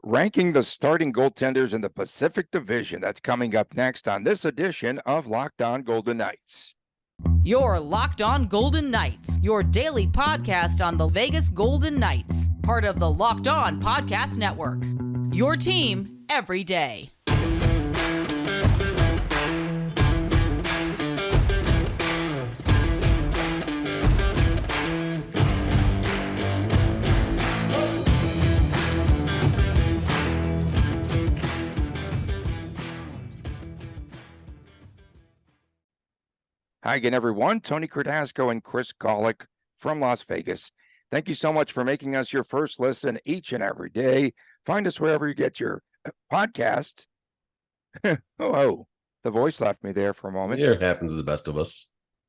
ranking the starting goaltenders in the Pacific Division. That's coming up next on this edition of Locked On Golden Knights. You're Locked On Golden Knights, your daily podcast on the Vegas Golden Knights, part of the Locked On Podcast Network. Your team every day. Hi again, everyone. Tony Cardasco and Chris Golick from Las Vegas. Thank you so much for making us your first listen each and every day. Find us wherever you get your podcast. Oh, the voice left me there for a moment. Here it happens to the best of us.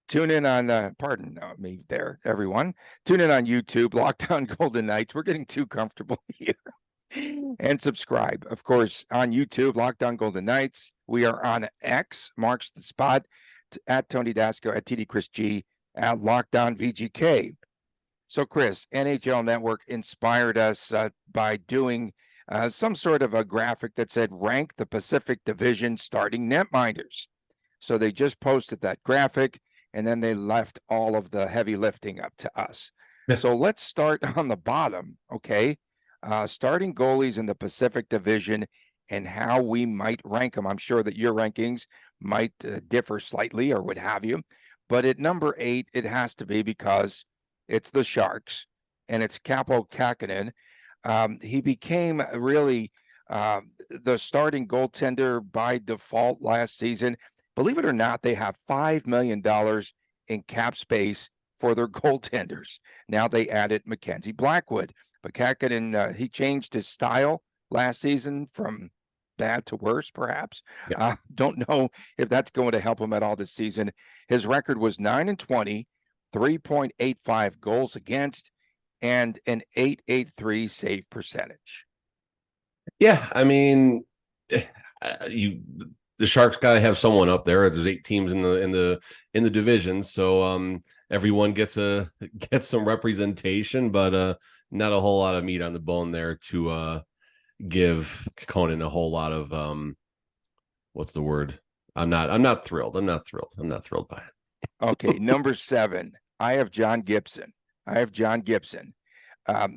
Tune in on, pardon me there, everyone. Tune in on YouTube, Locked On Golden Knights. We're getting too comfortable here. And subscribe, of course, on YouTube, Locked On Golden Knights. We are on X, marks the spot, at Tony Dasco, at TD Chris G, at Locked On VGK. So, Chris, NHL Network inspired us by doing some sort of a graphic that said rank the Pacific Division starting netminders. So they just posted that graphic, and then they left all of the heavy lifting up to us. So let's start on the bottom, okay? Starting goalies in the Pacific Division and how we might rank them. I'm sure that your rankings might differ slightly or what have you. But at number 8, it has to be because it's the Sharks and it's Kaapo Kähkönen. He became really the starting goaltender by default last season. Believe it or not, they have $5 million in cap space for their goaltenders. Now they added Mackenzie Blackwood. But Kähkönen, he changed his style last season from bad to worse, perhaps. Yeah. Don't know if that's going to help him at all this season. His record was 9-20, 3.85 goals against, and an .883 save percentage. Yeah, I mean, the Sharks got to have someone up there. There's 8 teams in the division, so everyone gets some representation, but not a whole lot of meat on the bone there to give Conan a whole lot of what's the word? I'm not thrilled. I'm not thrilled by it. Okay, number 7. I have John Gibson.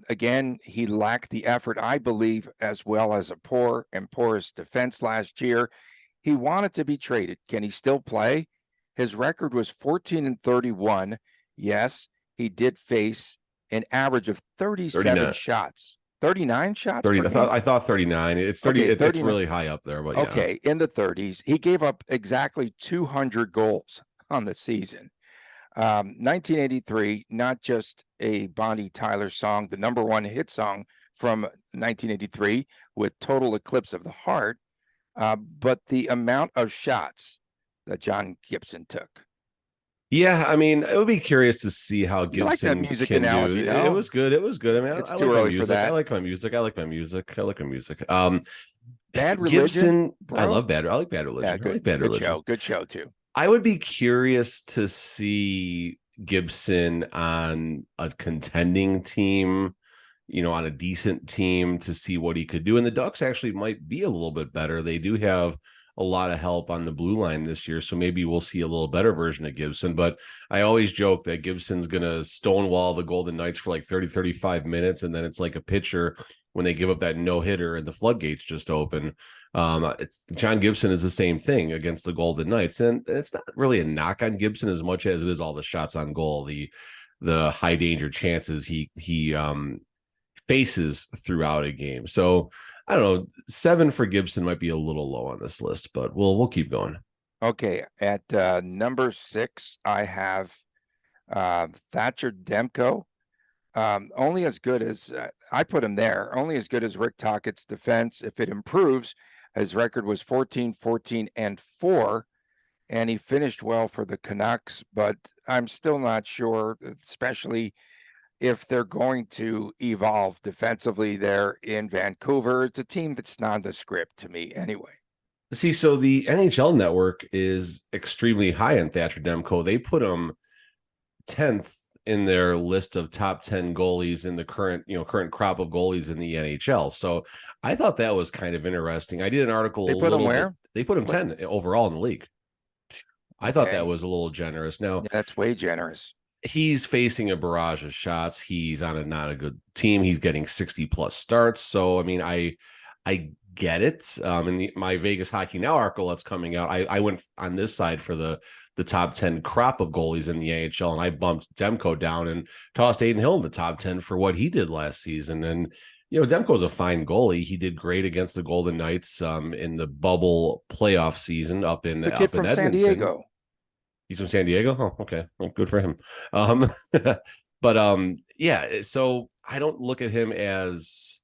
Again, he lacked the effort, I believe, as well as a poor and porous defense last year. He wanted to be traded. Can he still play? His record was 14-31. Yes, he did face an average of 39 shots. 39 shots? 30. I thought 39. It's 30. Okay, it's really high up there. But yeah. Okay, in the 30s. He gave up exactly 200 goals on the season. 1983, not just a Bonnie Tyler song, the number 1 hit song from 1983 with Total Eclipse of the Heart, but the amount of shots that John Gibson took. Yeah, I mean, it would be curious to see how Gibson like that music can analogy, do. no? It was good. I mean, it's too early for that. I like my music. Bad Religion, Gibson, bro? I like Bad Religion. Yeah, I like Bad Religion. Good show too. I would be curious to see Gibson on a contending team, on a decent team, to see what he could do. And the Ducks actually might be a little bit better. They do have a lot of help on the blue line this year, so maybe we'll see a little better version of Gibson. But I always joke that Gibson's going to stonewall the Golden Knights for like 35 minutes, and then it's like a pitcher when they give up that no-hitter and the floodgates just open. John Gibson is the same thing against the Golden Knights, and it's not really a knock on Gibson as much as it is all the shots on goal, the high danger chances he faces throughout a game. So I don't know, 7 for Gibson might be a little low on this list, but we'll keep going. Okay, at number 6, I have Thatcher Demko. Only as good as I put him there, only as good as Rick Tockett's defense. If it improves, his record was 14-14-4, and he finished well for the Canucks, but I'm still not sure, especially if they're going to evolve defensively there in Vancouver. It's a team that's nondescript to me anyway. See, so the NHL Network is extremely high on Thatcher Demko. They put him 10th in their list of top 10 goalies in the current crop of goalies in the NHL. So I thought that was kind of interesting. I did an article. They put him where? They put him 10 overall in the league. I thought that was a little generous. Now, yeah, that's way generous. He's facing a barrage of shots. He's on not a good team. He's getting 60 plus starts. So, I mean, I get it. In my Vegas Hockey Now article that's coming out, I went on this side for the top 10 crop of goalies in the AHL, and I bumped Demko down and tossed Adin Hill in the top 10 for what he did last season. And, Demko's a fine goalie. He did great against the Golden Knights in the bubble playoff season up in Edmonton. San Diego. He's from San Diego? Oh, okay. Well, good for him. But yeah, so I don't look at him as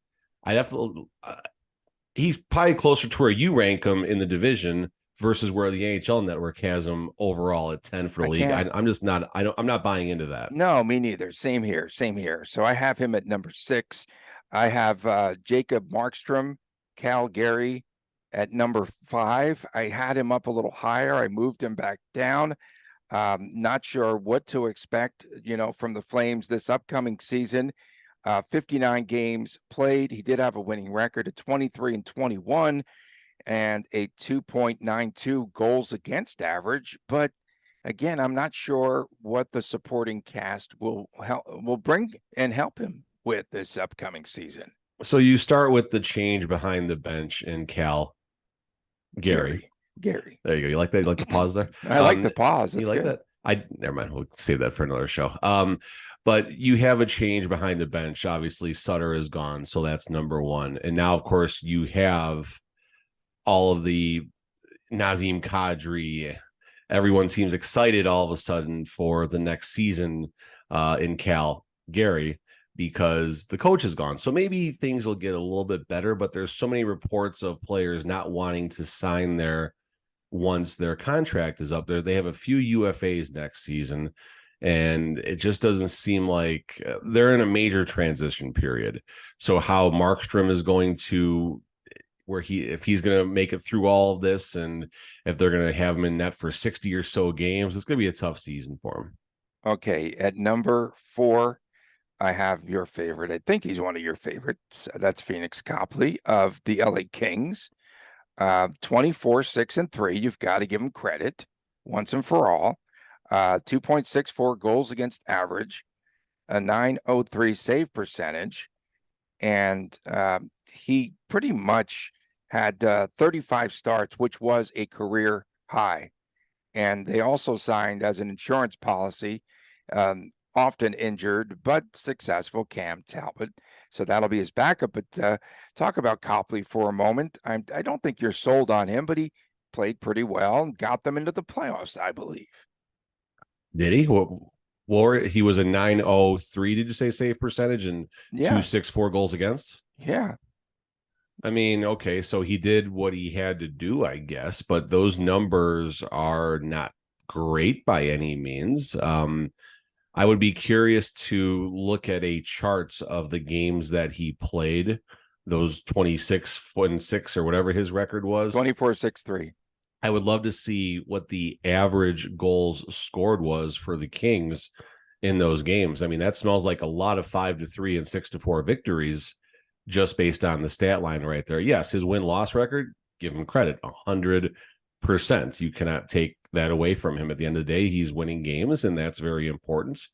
he's probably closer to where you rank him in the division versus where the AHL network has him overall at 10 for the league. I'm just not, I'm not buying into that. No, me neither. Same here. So I have him at number 6. I have Jacob Markstrom, Cal Gary at number 5. I had him up a little higher. I moved him back down. Not sure what to expect, from the Flames this upcoming season. 59 games played. He did have a winning record of 23-21 and a 2.92 goals against average. But again, I'm not sure what the supporting cast will bring and help him with this upcoming season. So you start with the change behind the bench in Cal Gary. There you go. You like that? You like the pause there? I like the pause. That's you like good. That? Never mind. We'll save that for another show. But you have a change behind the bench. Obviously, Sutter is gone, so that's number 1. And now, of course, you have all of the Nazem Kadri. Everyone seems excited all of a sudden for the next season in Cal Gary, because the coach is gone. So maybe things will get a little bit better, but there's so many reports of players not wanting to sign there once their contract is up there. They have a few UFAs next season, and it just doesn't seem like they're in a major transition period. So how Markstrom is going to, if he's going to make it through all of this, and if they're going to have him in net for 60 or so games, it's going to be a tough season for him. Okay. At number 4, I have your favorite. I think he's one of your favorites. That's Phoenix Copley of the LA Kings. 24-6-3. You've got to give him credit once and for all. 2.64 goals against average, a .903 save percentage, and he pretty much had 35 starts, which was a career high. And they also signed as an insurance policy, often injured but successful, Cam Talbot. So that'll be his backup. But talk about Copley for a moment. I don't think you're sold on him, but he played pretty well and got them into the playoffs, I believe. Did he? Well, he was a .903, did you say, save percentage, and 264 goals against? Yeah. I mean, okay, so he did what he had to do, I guess, but those numbers are not great by any means. I would be curious to look at a chart of the games that he played, those 26-6 or whatever his record was. 24-6-3. I would love to see what the average goals scored was for the Kings in those games. I mean, that smells like a lot of 5-3 and 6-4 victories just based on the stat line right there. Yes, his win-loss record, give him credit, 100%. You cannot take that away from him. At the end of the day, he's winning games, and that's very important.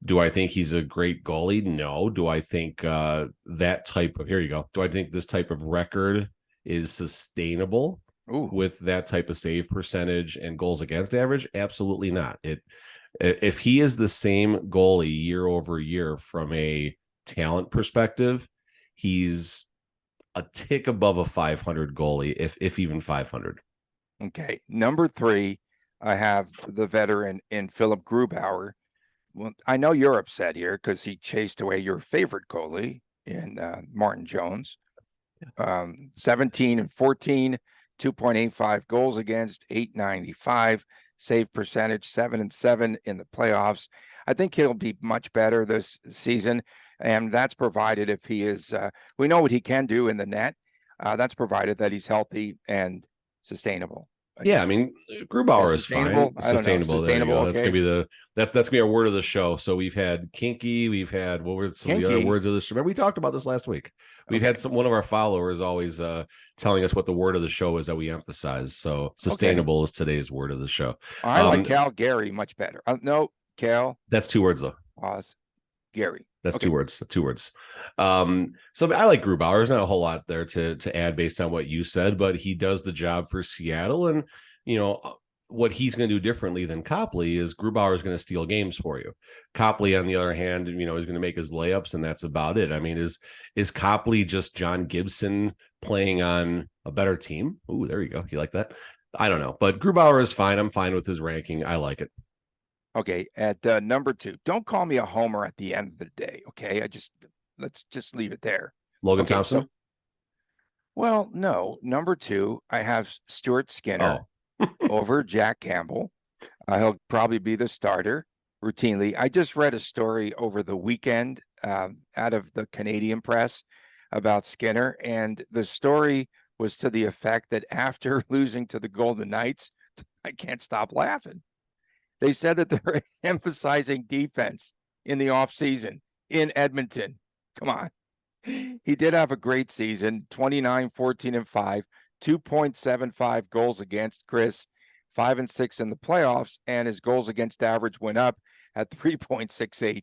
Do I think he's a great goalie? No. Do I think that type of, here you go. Do I think this type of record is sustainable with that type of save percentage and goals against average? Absolutely not. If he is the same goalie year over year from a talent perspective, he's a tick above a 500 goalie, if even 500. Okay. Number 3, I have the veteran in Philip Grubauer. Well, I know you're upset here because he chased away your favorite goalie in Martin Jones. 17-14, 2.85 goals against, .895 save percentage, 7-7 in the playoffs. I think he'll be much better this season, and that's provided if he is. We know what he can do in the net. That's provided that he's healthy and sustainable. Yeah, I mean, Grubauer is sustainable? fine. I don't know. Sustainable. There you Sustainable, go. That's okay. gonna be that's gonna be our word of the show. So we've had kinky. We've had, what were some of the other Kinky? words of the show? Remember, we talked about this last week. We've Okay. had one of our followers always telling us what the word of the show is that we emphasize. So sustainable is today's word of the show. I like Cal Gary much better. No, Cal. That's 2 words though. Pause. Gary. That's Okay. 2 words. 2 words. So I like Grubauer. There's not a whole lot there to add based on what you said, but he does the job for Seattle. And, what he's going to do differently than Copley is Grubauer is going to steal games for you. Copley, on the other hand, is going to make his layups, and that's about it. I mean, is Copley just John Gibson playing on a better team? Ooh, there you go. You like that? I don't know. But Grubauer is fine. I'm fine with his ranking. I like it. Okay, at number 2, don't call me a homer at the end of the day. Okay, let's just leave it there. Logan Thompson. Well, no, number 2, I have Stuart Skinner over Jack Campbell. He'll probably be the starter routinely. I just read a story over the weekend out of the Canadian press about Skinner, and the story was to the effect that after losing to the Golden Knights, I can't stop laughing. They said that they're emphasizing defense in the offseason in Edmonton. Come on. He did have a great season, 29, 14, and 5, 2.75 goals against, Chris, 5 and 6 in the playoffs, and his goals against average went up at 3.68.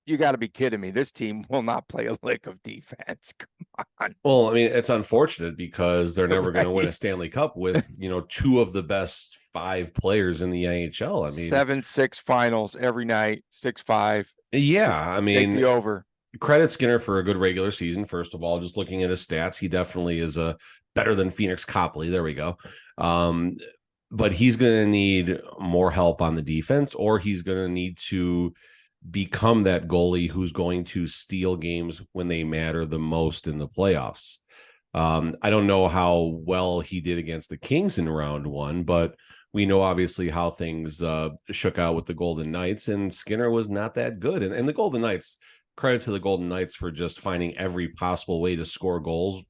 You got to be kidding me. This team will not play a lick of defense. Come on. Well, I mean, it's unfortunate because they're never going to win a Stanley Cup with, 2 of the best 5 players in the AHL. I mean, 7-6 finals every night, 6-5. Yeah, I mean, take the over. Credit Skinner for a good regular season. First of all, just looking at his stats, he definitely is better than Phoenix Copley. There we go. But he's going to need more help on the defense, or he's going to need to become that goalie who's going to steal games when they matter the most in the playoffs. I don't know how well he did against the Kings in round 1, but we know obviously how things shook out with the Golden Knights, and Skinner was not that good. And the Golden Knights, credit to the Golden Knights for just finding every possible way to score goals,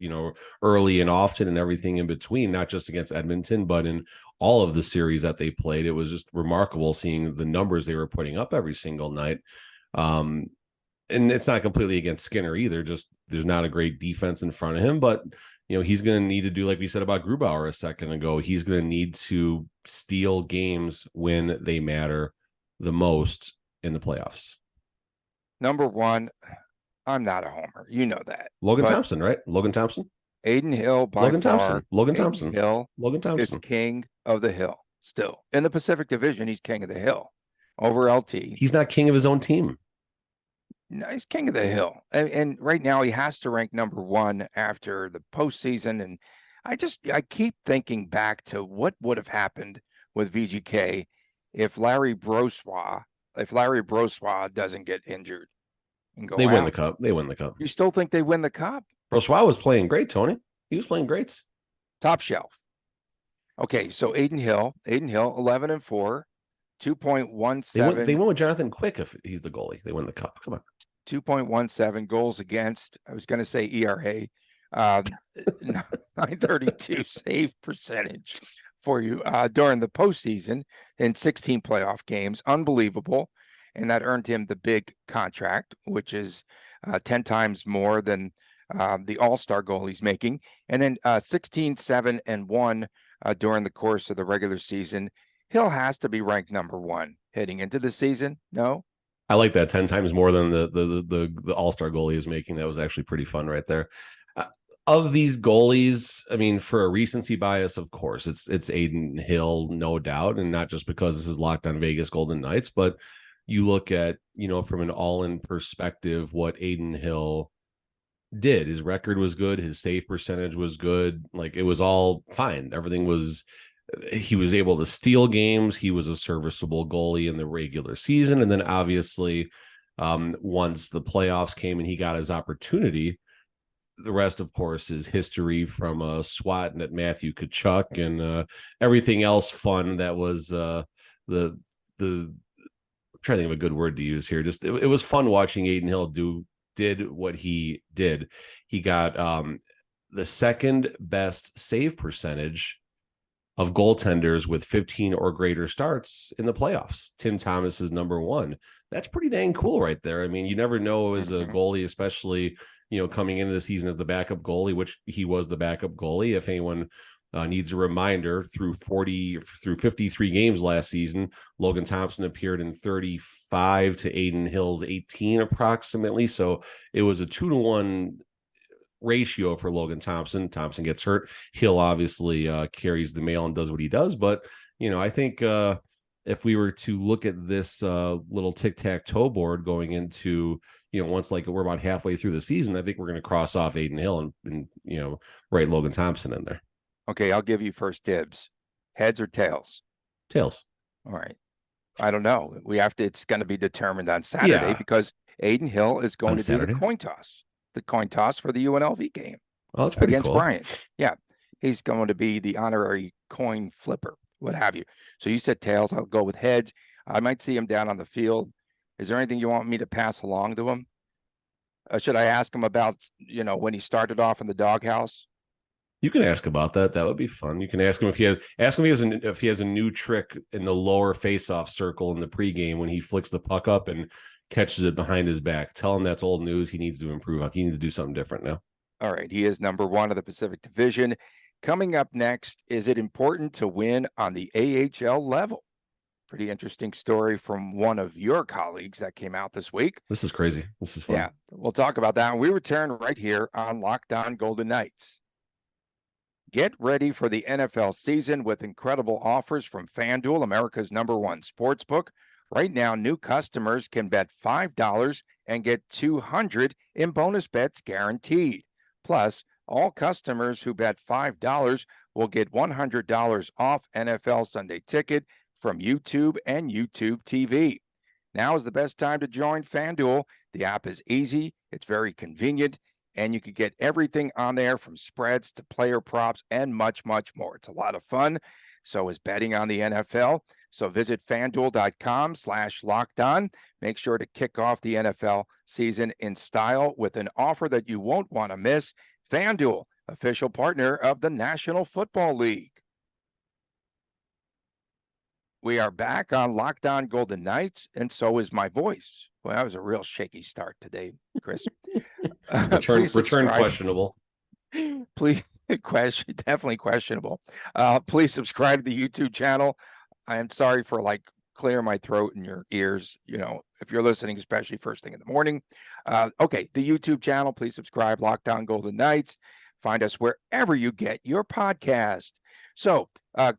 early and often and everything in between, not just against Edmonton, but in all of the series that they played. It was just remarkable seeing the numbers they were putting up every single night. And it's not completely against Skinner either. Just there's not a great defense in front of him, but he's going to need to do, like we said about Grubauer a second ago, he's going to need to steal games when they matter the most in the playoffs. Number 1, I'm not a homer. You know that. Logan Thompson, right? Logan Thompson. Adin Hill by Logan far. Thompson. Logan Thompson. Hill Logan Thompson is king of the hill still. In the Pacific Division, he's king of the hill over LT. He's not king of his own team. No, he's king of the hill. And right now he has to rank number 1 after the postseason. And I keep thinking back to what would have happened with VGK if Larry Brossoit doesn't get injured and go They out. win the cup. They win the cup. You still think they win the cup? Brossoit was playing great, Tony. He was playing great. Top shelf. Okay, so Adin Hill, 11 and 4, 2.17. They win with Jonathan Quick if he's the goalie. They win the cup. Come on. 2.17 goals against. I was going to say ERA. 932 save percentage for you during the postseason in 16 playoff games. Unbelievable. And that earned him the big contract, which is 10 times more than the all-star goal he's making. And then 16, 7, and 1 during the course of the regular season. Hill has to be ranked number 1 heading into the season. No? I like that 10 times more than the all-star goalie is making. That was actually pretty fun right there. Of these goalies, I mean, for a recency bias, of course, it's Adin Hill, no doubt, and not just because this is Locked On Vegas Golden Knights, but you look at, from an all-in perspective, what Adin Hill did. His record was good. His save percentage was good. Like, it was all fine. Everything was, he was able to steal games. He was a serviceable goalie in the regular season. And then obviously, once the playoffs came and he got his opportunity, the rest, of course, is history from swatting at Matthew Tkachuk and everything else fun that was the I'm trying to think of a good word to use here. Just it was fun watching Adin Hill did what he did. He got the second best save percentage of goaltenders with 15 or greater starts in the playoffs. Tim Thomas is number one. That's pretty dang cool right there. I mean, you never know as a goalie, especially, coming into the season as the backup goalie, which he was the backup goalie. If anyone needs a reminder, through 53 games last season, Logan Thompson appeared in 35 to Adin Hill's 18 approximately. So it was a 2-to-1 ratio for Logan Thompson. Thompson gets hurt. Hill obviously carries the mail and does what he does. But, I think if we were to look at this little tic-tac-toe board going into, once we're about halfway through the season, I think we're going to cross off Adin Hill and write Logan Thompson in there. Okay, I'll give you first dibs. Heads or tails? Tails. All right. I don't know. It's going to be determined on Saturday because Adin Hill is going to do the coin toss. The coin toss for the UNLV game. Oh, that's pretty against cool. Bryant. Yeah. He's going to be the honorary coin flipper, what have you. So you said tails. I'll go with heads. I might see him down on the field. Is there anything you want me to pass along to him? Should I ask him about, when he started off in the doghouse? You can ask about that. That would be fun. You can ask him if he has a new trick in the lower face-off circle in the pregame when he flicks the puck up and catches it behind his back. Tell him that's old news. He needs to improve. He needs to do something different now. All right. He is number one of the Pacific Division. Coming up next, is it important to win on the AHL level? Pretty interesting story from one of your colleagues that came out this week. This is crazy. This is fun. Yeah, we'll talk about that when we return right here on Locked On Golden Knights. Get ready for the NFL season with incredible offers from FanDuel, America's #1 sportsbook. Right now, new customers can bet $5 and get $200 in bonus bets guaranteed. Plus, all customers who bet $5 will get $100 off NFL Sunday Ticket from YouTube and YouTube TV. Now is the best time to join FanDuel. The app is easy, it's very convenient, and you can get everything on there from spreads to player props and much, much more. It's a lot of fun. So is betting on the NFL. So visit FanDuel.com/lockedon. Make sure to kick off the NFL season in style with an offer that you won't want to miss. FanDuel, official partner of the National Football League. We are back on Locked On Golden Knights, and so is my voice. Well, that was a real shaky start today, Chris. Return questionable. Please, definitely questionable. Please subscribe to the YouTube channel. I am sorry for clearing my throat and your ears, if you're listening, especially first thing in the morning. Okay, the YouTube channel, please subscribe, Locked On Golden Knights. Find us wherever you get your podcast. So,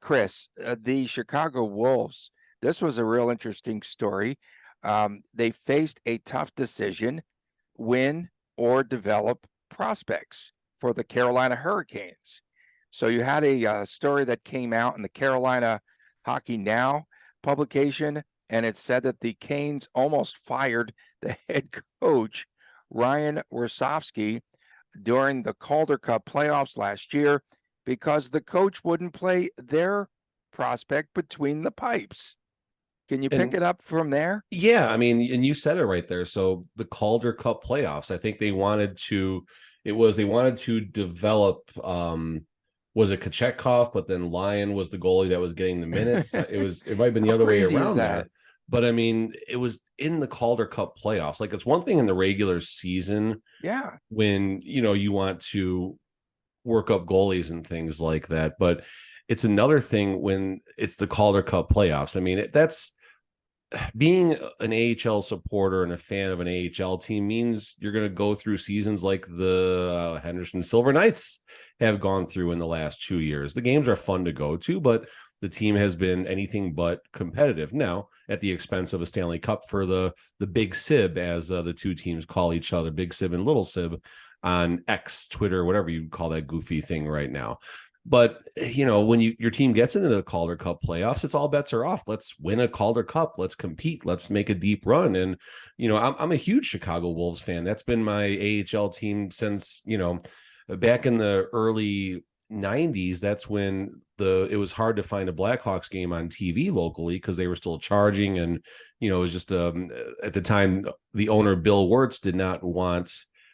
Chris, the Chicago Wolves, this was a real interesting story. They faced a tough decision, win or develop prospects for the Carolina Hurricanes. So you had a story that came out in the Carolina Hockey Now publication, and it said that the Canes almost fired the head coach, Ryan Warsofsky, during the Calder Cup playoffs last year because the coach wouldn't play their prospect between the pipes. Can you pick it up from there? Yeah, I mean, and you said it right there. So the Calder Cup playoffs, I think they wanted to develop, was it Kochetkov, but then Lyon was the goalie that was getting the minutes. It might have been the other way around that. But I mean, it was in the Calder Cup playoffs. It's one thing in the regular season. Yeah. When, you want to work up goalies and things like that. But it's another thing when it's the Calder Cup playoffs. I mean, that's being an AHL supporter and a fan of an AHL team means you're going to go through seasons like the Henderson Silver Knights have gone through in the last 2 years. The games are fun to go to, but the team has been anything but competitive now at the expense of a Stanley Cup for the Big Sib, as the two teams call each other, Big Sib and Little Sib, on X, Twitter, whatever you call that goofy thing right now. But, when your team gets into the Calder Cup playoffs, it's all bets are off. Let's win a Calder Cup. Let's compete. Let's make a deep run. And, I'm a huge Chicago Wolves fan. That's been my AHL team since, back in the early 90s. That's when it was hard to find a Blackhawks game on TV locally because they were still charging. And, it was just at the time, the owner, Bill Wirtz, did not want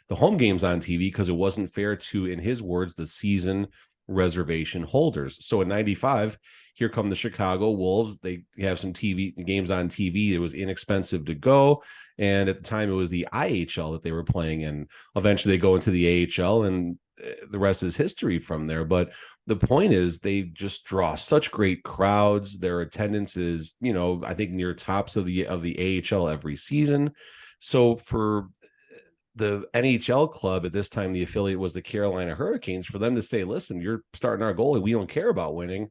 the home games on TV because it wasn't fair to, in his words, the season reservation holders. So in 95, here come the Chicago Wolves. They have some TV games on TV. It was inexpensive to go. And at the time, it was the IHL that they were playing. And eventually they go into the AHL, and the rest is history from there. But the point is, they just draw such great crowds. Their attendance is, I think near tops of the AHL every season. So for the NHL club at this time, the affiliate was the Carolina Hurricanes. For them to say, listen, you're starting our goalie, we don't care about winning,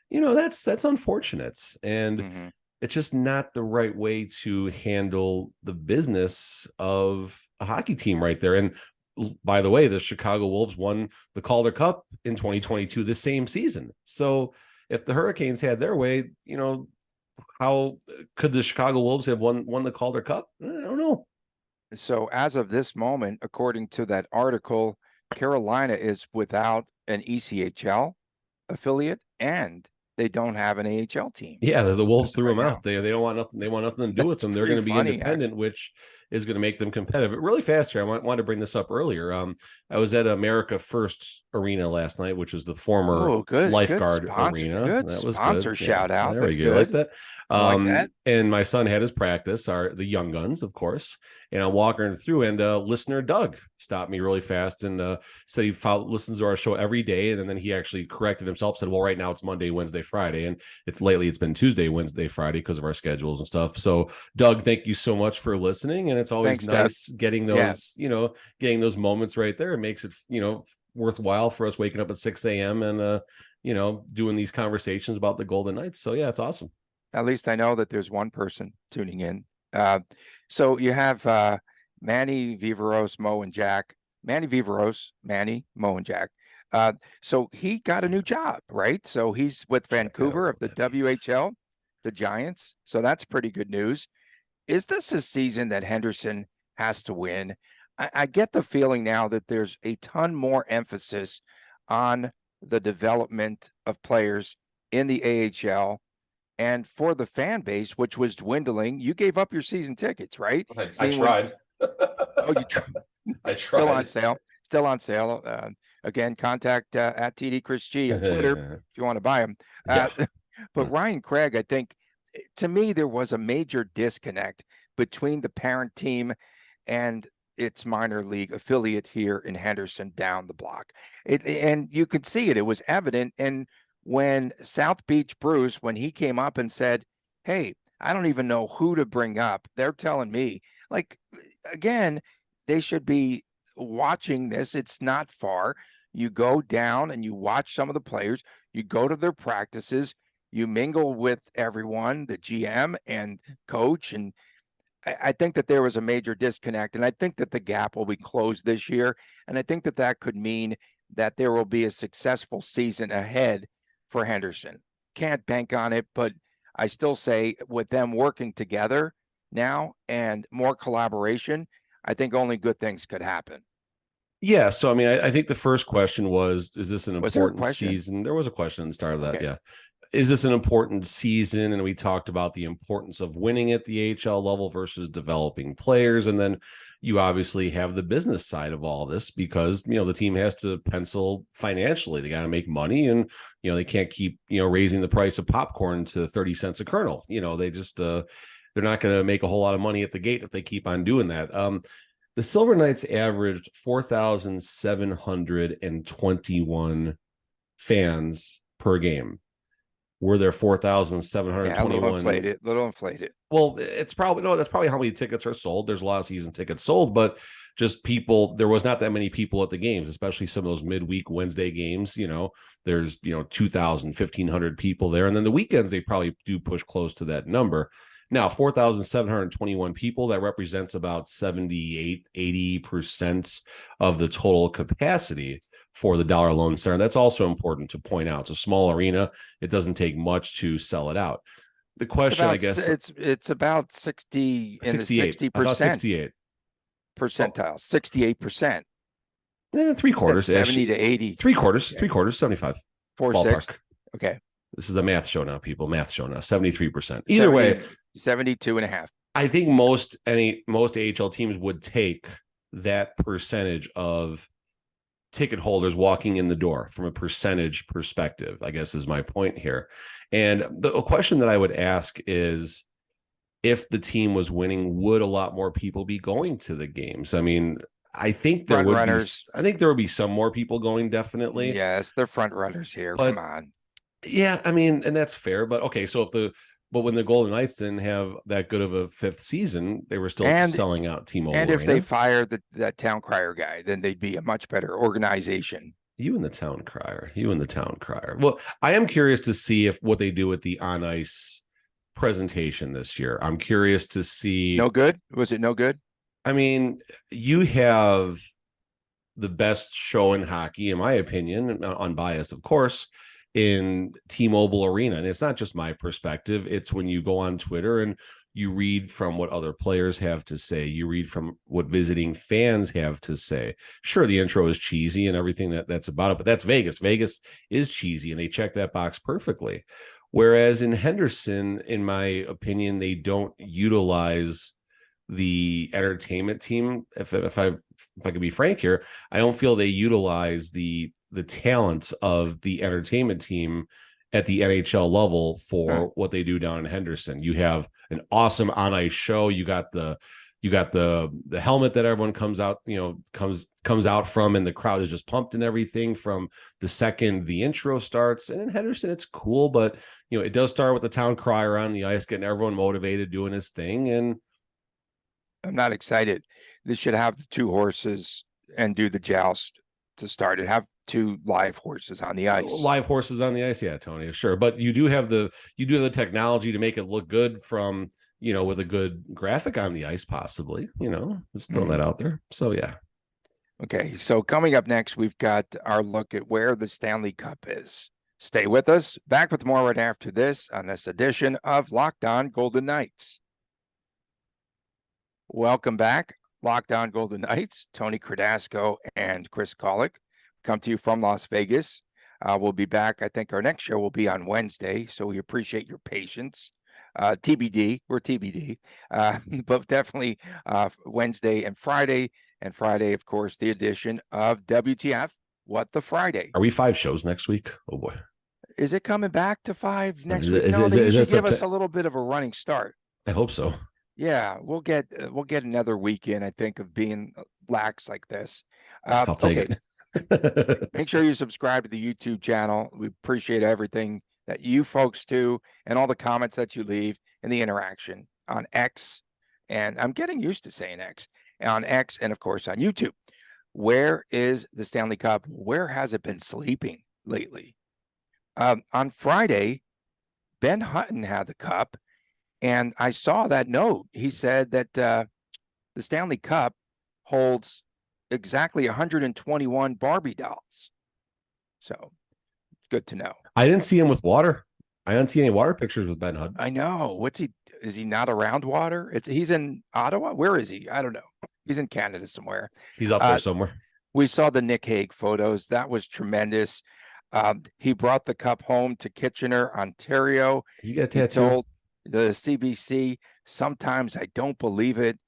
that's unfortunate. And it's just not the right way to handle the business of a hockey team right there. And by the way, the Chicago Wolves won the Calder Cup in 2022, the same season. So if the Hurricanes had their way, how could the Chicago Wolves have won the Calder Cup? I don't know. So as of this moment, according to that article, Carolina is without an ECHL affiliate, and they don't have an AHL team. Yeah, the Wolves threw them out. They don't want nothing. They want nothing to do with them. They're going to be independent, actually, which is going to make them competitive. Really fast here. I want to bring this up earlier. I was at America First Arena last night, which is the former lifeguard arena. Good that was sponsor good. Shout out. There That's we go. good. Like that. Like that. And my son had his practice, the young guns, of course. And I'm walking through, and listener Doug stopped me really fast and said he listens to our show every day. And then he actually corrected himself, said, well, right now it's Monday, Wednesday, Friday. And it's been Tuesday, Wednesday, Friday because of our schedules and stuff. So Doug, thank you so much for listening. And it's always nice getting those, getting those moments right there. It makes it, worthwhile for us waking up at 6 a.m. and, doing these conversations about the Golden Knights. So yeah, it's awesome. At least I know that there's one person tuning in. So you have Manny, Viveros, Mo, and Jack. Manny, Mo, and Jack. So he got a new job, right? So he's with Vancouver of the WHL, the Giants. So that's pretty good news. Is this a season that Henderson has to win? I get the feeling now that there's a ton more emphasis on the development of players in the AHL. And for the fan base, which was dwindling, you gave up your season tickets, right? I tried. You tried. I tried. Still on sale. Again, contact at TD Chris G on Twitter if you want to buy them. But Ryan Craig, I think, to me, there was a major disconnect between the parent team and its minor league affiliate here in Henderson down the block. And you could see it. It was evident. And when South Beach Bruce, when he came up and said, hey, I don't even know who to bring up. They're telling me, again, they should be watching this. It's not far. You go down and you watch some of the players. You go to their practices. You mingle with everyone, the GM and coach. And I think that there was a major disconnect. And I think that the gap will be closed this year. And I think that that could mean that there will be a successful season ahead for Henderson. Can't bank on it, but I still say with them working together now and more collaboration, I think only good things could happen. Yeah. So, I mean, I think the first question was, is this an important season? There was a question at the start of that. Okay. Yeah. Is this an important season? And we talked about the importance of winning at the AHL level versus developing players. And then you obviously have the business side of all this because, the team has to pencil financially. They got to make money and, they can't keep, raising the price of popcorn to 30 cents a kernel. They just, they're not going to make a whole lot of money at the gate if they keep on doing that. The Silver Knights averaged 4,721 fans per game. Were there 4,721? Yeah, little inflated. Well, that's probably how many tickets are sold. There's a lot of season tickets sold, but just people, there was not that many people at the games, especially some of those midweek Wednesday games. There's, 2,000, 1,500 people there. And then the weekends, they probably do push close to that number. Now, 4,721 people, that represents about 78-80% of the total capacity for the Dollar Loan Center. That's also important to point out. It's a small arena. It doesn't take much to sell it out. The question, I guess, it's about 60 in 68. The 60%. 68 percentile, 68%. Three quarters, 70 to 80. Three quarters, 75. 4-6. Okay. This is a math show now, people. Math show now. 73%. Either way, 72.5. I think most AHL teams would take that percentage of ticket holders walking in the door from a percentage perspective, I guess is my point here. And the question that I would ask is, if the team was winning, would a lot more people be going to the games? I mean, I think there Front would runners. be, I think there would be some more people going, definitely. Yes, they're front runners here. But Come on. yeah, I mean, and that's fair. But okay, so but when the Golden Knights didn't have that good of a fifth season, they were still selling out T-Mobile And if Arena. they fired that town crier guy, then they'd be a much better organization. You and the town crier. Well, I am curious to see if what they do with the on ice presentation this year. I'm curious to see. No good? Was it no good? I mean, you have the best show in hockey, in my opinion, unbiased, of course, in T-Mobile Arena. And it's not just my perspective. It's when you go on Twitter and you read from what other players have to say. You read from what visiting fans have to say. Sure, the intro is cheesy and everything that's about it, but that's Vegas. Vegas is cheesy, and they check that box perfectly. Whereas in Henderson, in my opinion, they don't utilize the entertainment team. If I could be frank here, I don't feel they utilize the talent of the entertainment team at the NHL level for what they do down in Henderson. You have an awesome on ice show. You got the helmet that everyone comes out out from, and the crowd is just pumped and everything from the second the intro starts. And in Henderson, it's cool, but it does start with the town crier on the ice, getting everyone motivated, doing his thing. And I'm not excited. They should have the two horses and do the joust to start it. Have two live horses on the ice. Live horses on the ice, yeah, Tony, sure. But you do have the technology to make it look good from with a good graphic on the ice, possibly. Just throw that out there. So yeah. Okay, so coming up next, we've got our look at where the Stanley Cup is. Stay with us. Back with more right after this on this edition of Locked On Golden Knights. Welcome back, Locked On Golden Knights. Tony Cardasco and Chris Kollick come to you from Las Vegas. We'll be back. I think our next show will be on Wednesday, so we appreciate your patience. TBD, we're TBD, but definitely Wednesday and Friday. And Friday, of course, the edition of WTF, What the Friday. Are we 5 shows next week? Oh, boy. Is it coming back to 5 next week? They usually give us a little bit of a running start. I hope so. Yeah, we'll get another weekend, I think, of being lax like this. I'll take it. Make sure you subscribe to the YouTube channel. We appreciate everything that you folks do and all the comments that you leave and the interaction on X. And I'm getting used to saying X, on X, and of course on YouTube. Where is the Stanley Cup? Where has it been sleeping lately? On Friday, Ben Hutton had the cup, and I saw that note. He said that the Stanley Cup holds exactly 121 Barbie dolls. So good to know. I didn't see him with water. I didn't see any water pictures with Ben Hutton. I know. Is he not around water? He's in Ottawa. Where is he? I don't know. He's in Canada somewhere. He's up there somewhere. We saw the Nick Hague photos. That was tremendous. He brought the cup home to Kitchener, Ontario. You got a tattoo. He told the CBC, sometimes I don't believe it.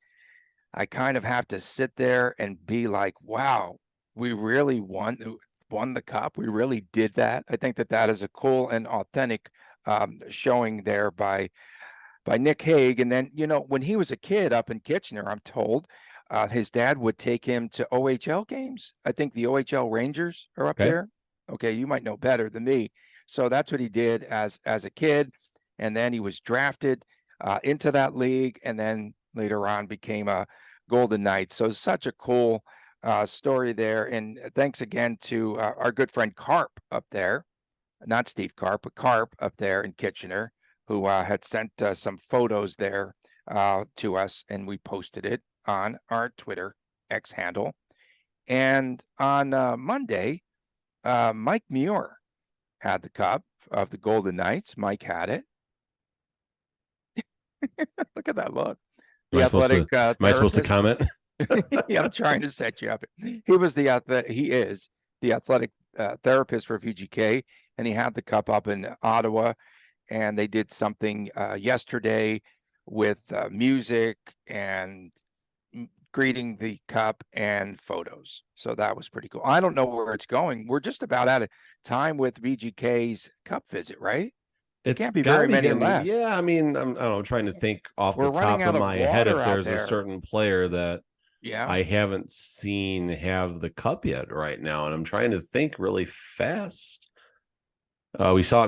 I kind of have to sit there and be like, wow, we really won the cup. We really did that. I think that is a cool and authentic showing there by Nick Hague. And then, when he was a kid up in Kitchener, I'm told his dad would take him to OHL games. I think the OHL Rangers are up there. Okay, you might know better than me. So that's what he did as a kid. And then he was drafted into that league, and then later on became a Golden Knight. So such a cool story there. And thanks again to our good friend Carp up there, not Steve Carp, but Carp up there in Kitchener, who had sent some photos there to us, and we posted it on our Twitter X handle. And on Monday, Mike Muir had the cup of the Golden Knights. Mike had it. Look at that look. Am I supposed to comment? Yeah, I'm trying to set you up. He is the athletic therapist for VGK, and he had the cup up in Ottawa, and they did something yesterday with music and greeting the cup and photos. So that was pretty cool. I don't know where it's going. We're just about out of time with VGK's cup visit, right? It can't be very many left. Yeah, I mean, I don't know, trying to think off We're the top running out of of my head if water out there's a there. certain player that Yeah. I haven't seen have the cup yet right now, and I'm trying to think really fast. We saw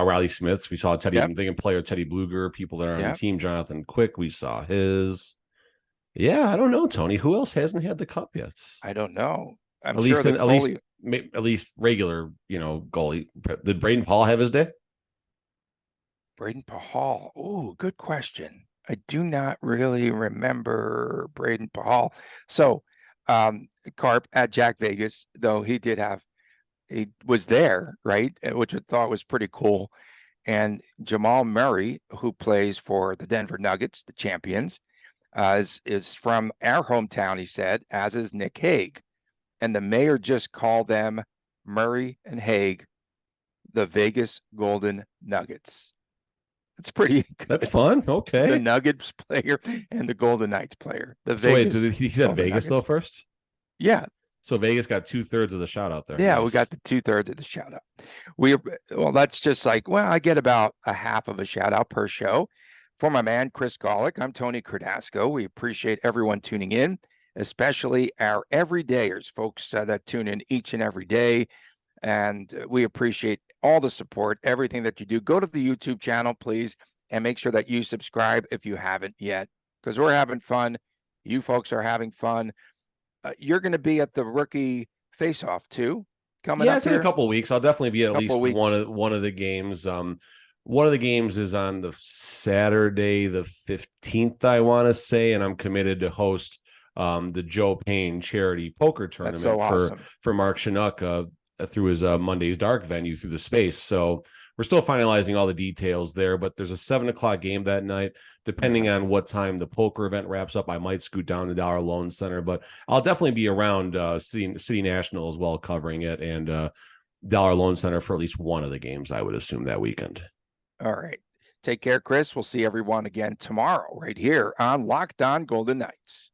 Riley Smiths, we saw Teddy. Yep. I'm thinking player Teddy Bluger, people that are on the Yep. team. Jonathan Quick, we saw his. Yeah, I don't know, Tony. Who else hasn't had the cup yet? I don't know. I'm at sure least regular, goalie. Did Braden Paul have his day? Braden Pahal. Oh, good question. I do not really remember Braden Pahal. So, Carp at Jack Vegas, though he was there, right? Which I thought was pretty cool. And Jamal Murray, who plays for the Denver Nuggets, the champions, is from our hometown, he said, as is Nick Hague. And the mayor just called them, Murray and Hague, the Vegas Golden Nuggets. It's pretty good. That's fun. Okay. The Nuggets player and the Golden Knights player. He said Vegas though first? Yeah. So Vegas got 2/3 of the shout out there. Yeah, Nice. we got the 2/3 of the shout out. That's just I get about a half of a shout out per show. For my man, Chris Golick, I'm Tony Cardasco. We appreciate everyone tuning in, especially our everydayers, folks that tune in each and every day. And we appreciate all the support, everything that you do. Go to the YouTube channel, please, and make sure that you subscribe if you haven't yet, because we're having fun. You folks are having fun. You're going to be at the rookie face-off too, coming up. Yeah, it's in a couple of weeks. I'll definitely be at least one of the games. One of the games is on the Saturday, the 15th, I want to say, and I'm committed to host the Joe Payne charity poker tournament for Mark Chinook through his Monday's Dark venue through the space. So we're still finalizing all the details there, but there's a 7:00 game that night. Depending on what time the poker event wraps up, I might scoot down to Dollar Loan Center, but I'll definitely be around City National as well, covering it, and Dollar Loan Center for at least one of the games, I would assume, that weekend. All right. Take care, Chris. We'll see everyone again tomorrow right here on Locked On Golden Knights.